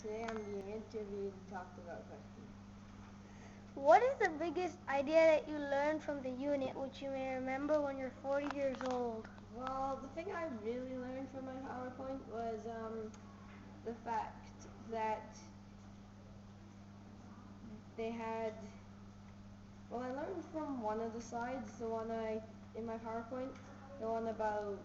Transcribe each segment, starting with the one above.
today I'm being interviewed and talked about questions. What is the biggest idea that you learned from the unit which you may remember when you're 40 years old? Well, the thing I really learned from my PowerPoint was the fact that they had. Well, I learned from one of the slides, the one in my PowerPoint, the one about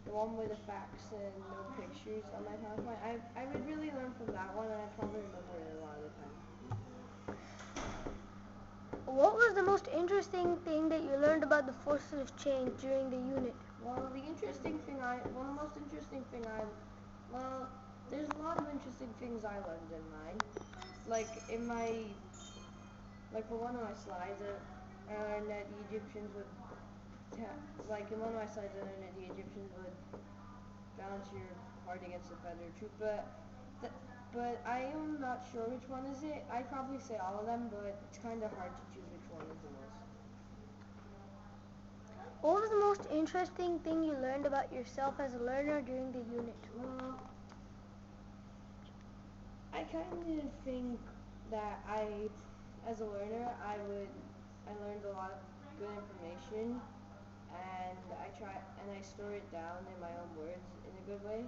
the one with the facts and no pictures on my PowerPoint. I would really learn from that one, and I probably remember it a lot of the time. What was the most interesting thing that you learned about the forces of change during the unit? Well, the most interesting thing well, there's a lot of interesting things I learned in mine. Like for one of my slides, I learned that the Egyptians would, in one of my slides, I learned that the Egyptians would balance your heart against the feather troop, but I am not sure which one is it. I'd probably say all of them, but it's kind of hard to choose which one is the most. What was the most interesting thing you learned about yourself as a learner during the unit? Well, I kind of think that as a learner, I learned a lot of good information, and I store it down in my own words in a good way.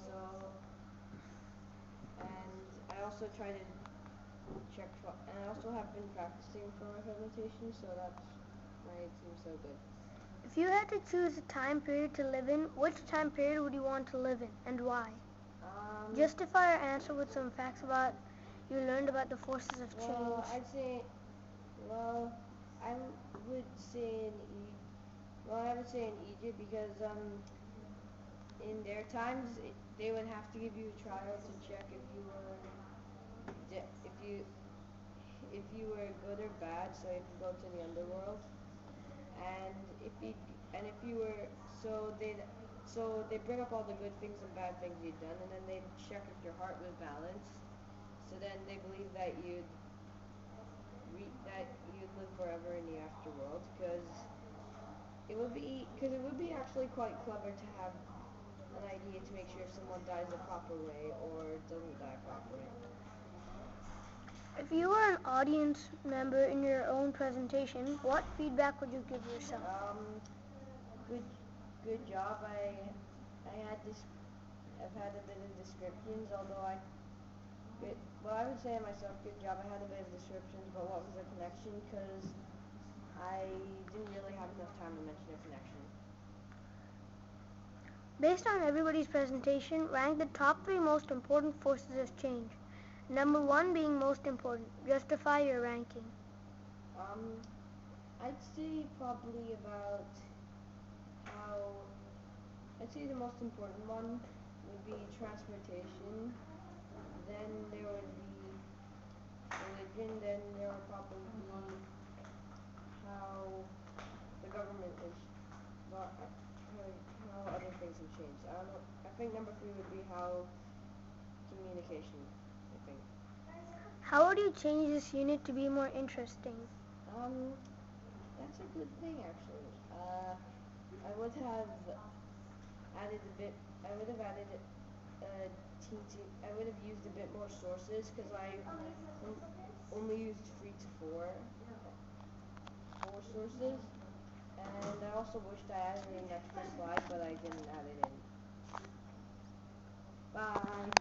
So, and I also try to and I also have been practicing for my presentation, so that's why it seems so good. If you had to choose a time period to live in, which time period would you want to live in, and why? Justify your answer with some facts about you learned about the forces of change. I would say I would say in Egypt because in their times they would have to give you a trial to check if you were good or bad, so you could go to the underworld. And if you were so they bring up all the good things and bad things you'd done, and then they check if your heart was balanced. So then they believe that you'd live forever in the afterworld, because it would be actually quite clever to have an idea to make sure someone dies the proper way or doesn't die properly. If you were an audience member in your own presentation, what feedback would you give yourself? Good job. I've had a bit of descriptions, although I would say to myself, good job. I had a bit of descriptions, but what was the connection? Because I didn't really have enough time to mention a connection. Based on everybody's presentation, rank the top 3 most important forces of change. Number 1 being most important. Justify your ranking. I'd say probably I'd say the most important one would be transportation. Then there would be religion. Then there would probably be how the government is, how other things have changed. I don't know. I think number 3 would be how communication, I think. How would you change this unit to be more interesting? That's a good thing, actually. I would have added I would have used a bit more sources, because I only used 3 to 4 sources, and I also wished I added an extra slide, but I didn't add it in. Bye.